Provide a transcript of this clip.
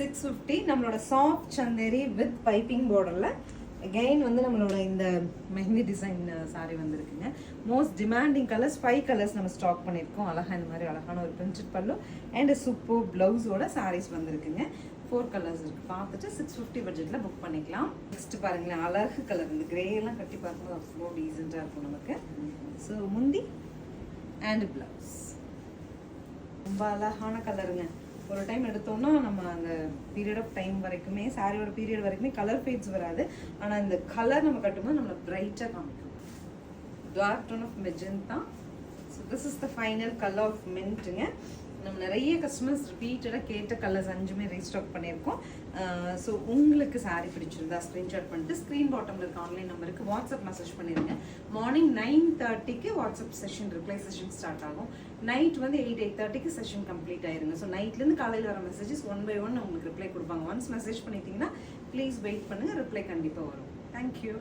650 நம்மளோட soft Chanderi with piping பார்டர்ல again வந்து நம்மளோட இந்த மெஹந்தி டிசைன் சாரி வந்திருக்குங்க. மோஸ்ட் டிமாண்டிங் கலர்ஸ் 5 கலர்ஸ் நம்ம ஸ்டாக் பண்ணியிருக்கோம். அழகா இந்த மாதிரி அழகான ஒரு பிரிண்டட் பல்லு அண்ட் சூப்பர் பிளவுஸோட சாரீஸ் வந்திருக்குங்க. 4 கலர்ஸ் இருக்கு. பார்த்துட்டு 650 பட்ஜெட்ல புக் பண்ணிக்கலாம். நெக்ஸ்ட் பாருங்களேன், அழகு கலர் இந்த கிரே எல்லாம் கட்டி பார்க்கும்போது அவ்வளோ டீசெண்டாக இருக்கும் நமக்கு. ஸோ முந்தி அண்ட் பிளவுஸ் ரொம்ப அழகான கலருங்க. ஒரு டைம் எடுத்தோம்னா நம்ம அந்த பீரியட் ஆஃப் டைம் வரைக்குமே சாரியோட பீரியட் வரைக்குமே கலர் ஃபேட்ஸ் வராது. ஆனால் இந்த கலர் நம்ம கட்டும்போது நம்மளை பிரைட்டாக காமிக்கும். Dark tone of magenta. So this is the final colour of மின்ட்டுங்க. நம்ம நிறைய கஸ்டமர்ஸ் ரிப்பீட்டடாக கேட்ட கலர்ஸ் 5மே ரீஸ்டாக் பண்ணியிருக்கோம். ஸோ உங்களுக்கு சாரீ பிடிச்சிருந்தா ஸ்க்ரீன்ஷாட் பண்ணிட்டு ஸ்க்ரீன் பாட்டமில் இருக்க ஆன்லைன் நம்பருக்கு வாட்ஸ்அப் மெசேஜ் பண்ணிடுங்க. மார்னிங் 9:30க்கு WhatsApp session reply session start ஆகும். நைட் வந்து 8:30க்கு செஷன் கம்ப்ளீட் ஆயிருங்க. ஸோ நைட்லேருந்து காலையில் வர மெசேஜஸ் 1 by 1 உங்களுக்கு ரிப்ளை கொடுப்பாங்க. ஒன்ஸ் மெசேஜ் பண்ணிட்டீங்கன்னா ப்ளீஸ் வெயிட் பண்ணுங்கள், ரிப்ளை கண்டிப்பாக வரும். தேங்க்யூ.